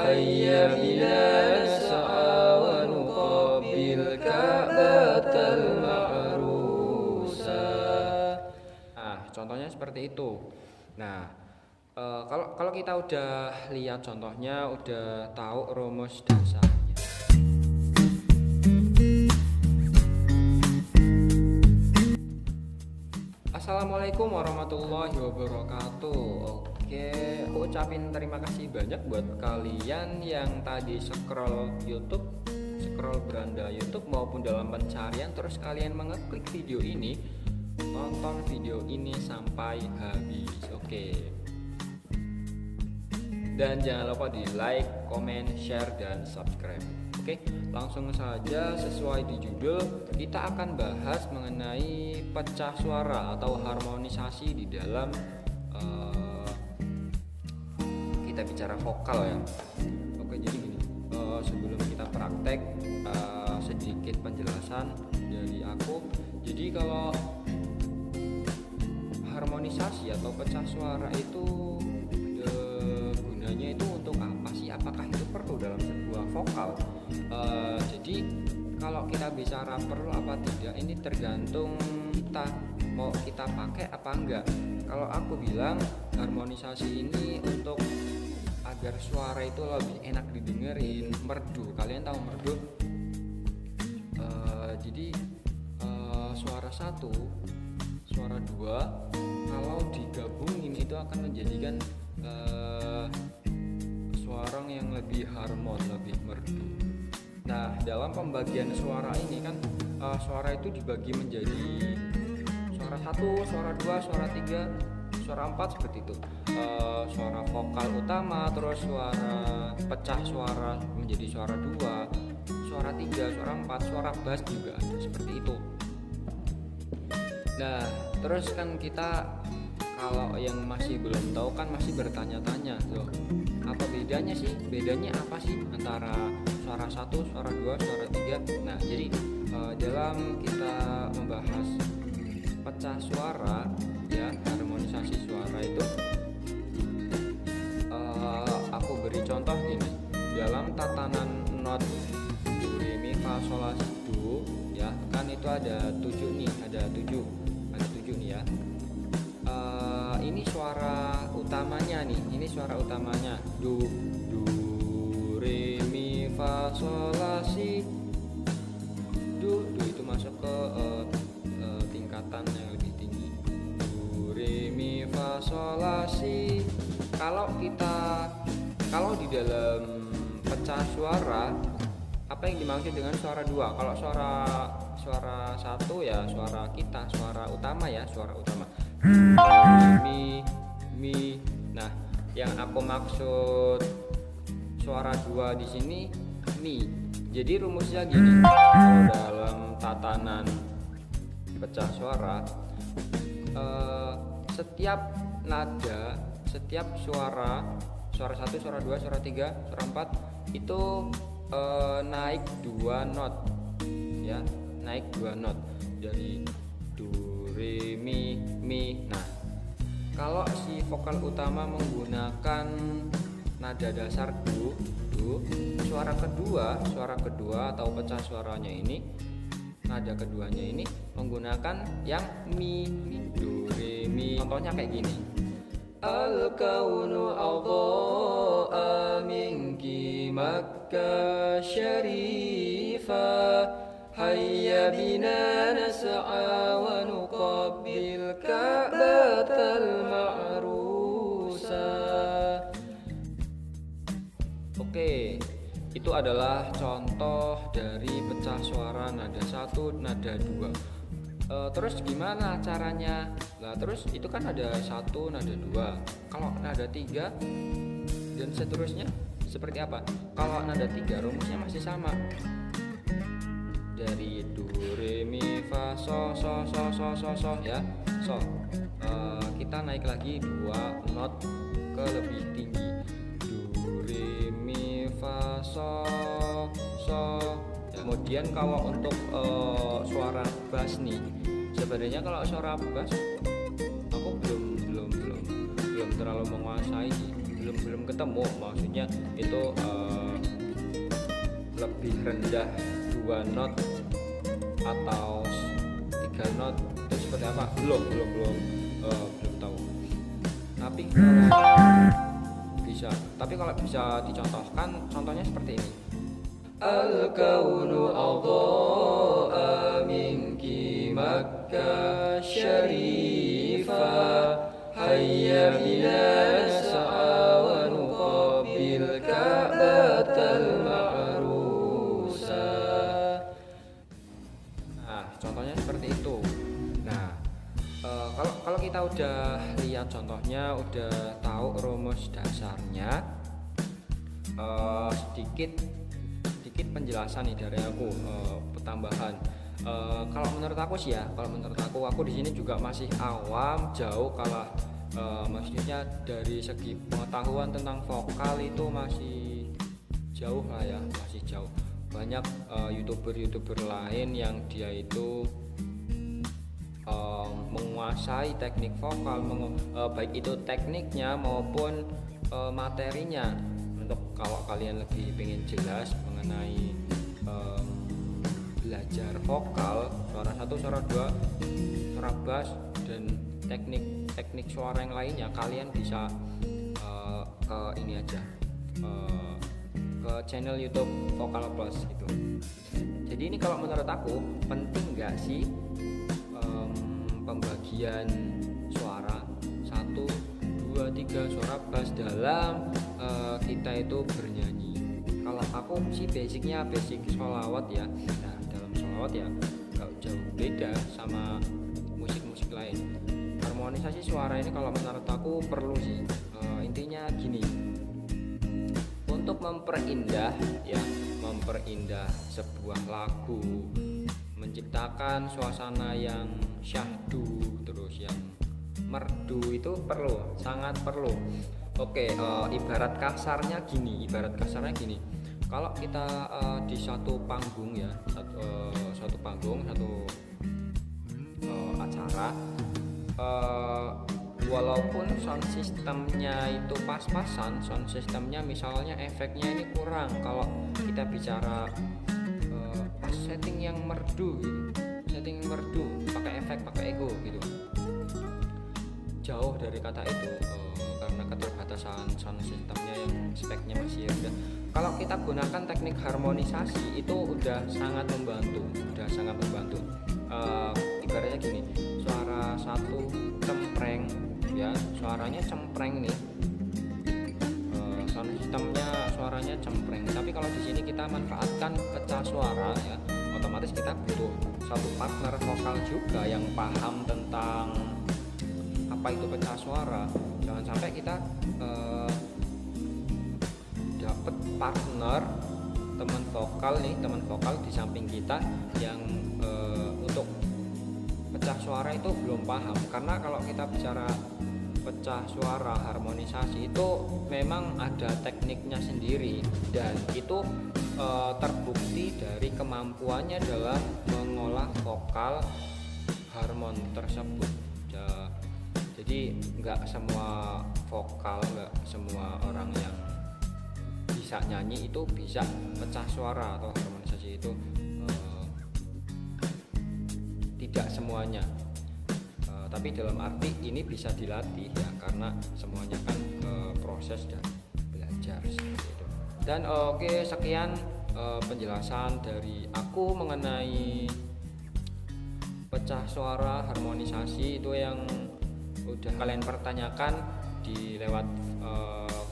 hayya bina nas'a wa nuqabbil ka'batal ma'rusa. Nah, contohnya seperti itu. Nah, kalau kita udah lihat contohnya, udah tahu rumus dasarnya. Assalamualaikum warahmatullahi wabarakatuh. Oke, aku ucapin terima kasih banyak buat kalian yang tadi scroll beranda YouTube maupun dalam pencarian, terus kalian mengeklik video ini, tonton video ini sampai habis. Oke. Dan jangan lupa di like, comment, share, dan subscribe. Oke, langsung saja sesuai di judul, kita akan bahas mengenai pecah suara atau harmonisasi di dalam kita bicara vokal ya. Oke, jadi gini, sebelum kita praktek, sedikit penjelasan dari aku. Jadi kalau harmonisasi atau pecah suara itu gunanya itu untuk apa sih? Apakah itu perlu dalam sebuah vokal? Jadi kalau kita bicara perlu apa tidak, ini tergantung kita mau kita pakai apa enggak. Kalau aku bilang harmonisasi ini untuk agar suara itu lebih enak didengerin, merdu. Kalian tahu merdu? Jadi suara satu, suara dua, kalau digabungin itu akan menjadikan suara yang lebih harmon, lebih merdu. Nah, dalam pembagian suara ini kan suara itu dibagi menjadi suara satu, suara dua, suara tiga, suara empat, seperti itu. Suara vokal utama, terus suara pecah suara menjadi suara dua, suara tiga, suara empat, suara bass juga ada seperti itu. Nah, terus kan kita kalau yang masih belum tahu kan masih bertanya-tanya, loh, apa bedanya sih? Bedanya apa sih antara suara satu, suara dua, suara tiga? Nah, jadi dalam kita membahas pecah suara, ya, harmonisasi suara itu, aku beri contoh gini. Dalam tatanan not do, re, mi, fa, sol, la, si, do, ya, kan itu ada 7 nih, ada 7 nih ya. Ini suara utamanya nih, ini suara utamanya do, re, mi, fa, sol, la, si, do itu masuk ke tingkatan yang lebih tinggi. Do, re, mi, fa, sol, la, si. Kalau di dalam pecah suara, apa yang dimaksud dengan suara dua? Kalau suara satu ya suara kita, suara utama ya, suara utama. Mi. Nah, yang aku maksud suara dua di sini mi. Jadi rumusnya gini. Kalau dalam tatanan pecah suara, setiap nada, setiap suara satu, suara dua, suara tiga, suara empat itu naik 2 not, ya, naik 2 not dari do, re, mi. Nah, kalau si vokal utama menggunakan nada dasar do, suara kedua atau pecah suaranya ini, nada keduanya ini menggunakan yang mi, do, re, mi. Contohnya kayak gini. Al-kaunu adha'a minki Makkah syarifah, hayya bina nas'a wa nuqabbil ka'batal ma'rusa. Oke, itu adalah contoh dari pecah suara nada satu, nada dua. Terus gimana caranya? Nah, terus itu kan ada satu, nada dua. Kalau nada tiga dan seterusnya seperti apa? Kalau nada tiga rumusnya masih sama. Dari do, re, mi, fa, so ya. So, kita naik lagi 2 not ke lebih tinggi. Do, re, mi, fa, so. Kemudian kalau untuk suara bass nih, sebenarnya kalau suara bass aku belum terlalu menguasai sih, belum ketemu, maksudnya itu lebih rendah 2 not atau 3 not itu seperti apa? Belum tahu. Tapi kalau bisa dicontohkan, contohnya seperti ini. Al-kaunu adha'a minki Makkah syarifah, hayya bina nas'a wa nuqabil Ka'batal ma'rusa. Nah, contohnya seperti itu. Nah, kalau kita udah lihat contohnya, udah tahu rumus dasarnya, sedikit penjelasan nih dari aku, tambahan. Kalau menurut aku sih ya, aku di sini juga masih awam, jauh kalah, maksudnya dari segi pengetahuan tentang vokal itu masih jauh lah ya, masih jauh. Banyak youtuber lain yang dia itu menguasai teknik vokal, baik itu tekniknya maupun materinya. Untuk kalau kalian lebih pengen jelas mengenai belajar vokal, suara 1, suara 2, suara bass, dan teknik suara yang lainnya, kalian bisa ke ini aja, ke channel YouTube Vokal Plus gitu. Jadi ini kalau menurut aku penting nggak sih pembagian suara 1, 2, 3 suara bass dalam kita itu bernyanyi. Kalau aku sih basic sholawat ya. Nah, dalam sholawat ya gak jauh beda sama musik lain. Harmonisasi suara ini kalau menurut aku perlu sih. Intinya gini, untuk memperindah sebuah lagu, menciptakan suasana yang syahdu, terus yang merdu, itu sangat perlu. Oke, ibarat kasarnya gini, kalau kita di satu panggung ya, satu acara, walaupun sound sistemnya itu pas-pasan, sound sistemnya misalnya efeknya ini kurang, kalau kita bicara setting yang merdu pakai efek, pakai ego gitu, jauh dari kata itu, karena keterbatasan sound sistemnya yang speknya masih rendah. Kalau kita gunakan teknik harmonisasi itu udah sangat membantu. Ibaratnya gini, suara 1 cempreng ya, suaranya cempreng nih, sound sistemnya suaranya cempreng. Tapi kalau di sini kita manfaatkan pecah suara ya, otomatis kita butuh satu partner vokal juga yang paham tentang apa itu pecah suara. Jangan sampai kita dapat partner teman vokal di samping kita yang untuk pecah suara itu belum paham. Karena kalau kita bicara pecah suara harmonisasi itu memang ada tekniknya sendiri, dan itu terbukti dari kemampuannya dalam mengolah vokal harmon tersebut. Jadi nggak semua orang yang bisa nyanyi itu bisa pecah suara atau harmonisasi itu, tidak semuanya, tapi dalam arti ini bisa dilatih ya, karena semuanya kan proses dan belajar seperti itu. Dan oke, sekian penjelasan dari aku mengenai pecah suara harmonisasi itu yang udah kalian pertanyakan di lewat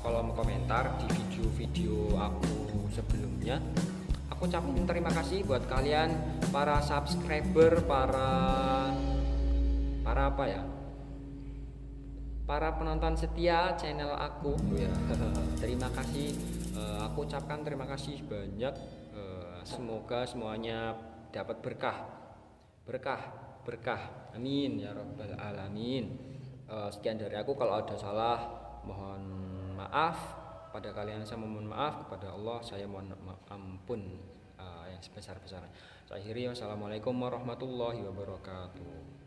kolom komentar di video-video aku sebelumnya. Aku ucapin terima kasih buat kalian para subscriber, para penonton setia channel aku ya. Terima kasih, aku ucapkan terima kasih banyak. Semoga semuanya dapat berkah, amin ya rabbal alamin. Sekian dari aku, kalau ada salah mohon maaf, pada kalian saya mohon maaf, kepada Allah saya mohon ampun yang sebesar-besarnya. Saya akhiri, wassalamualaikum warahmatullahi wabarakatuh.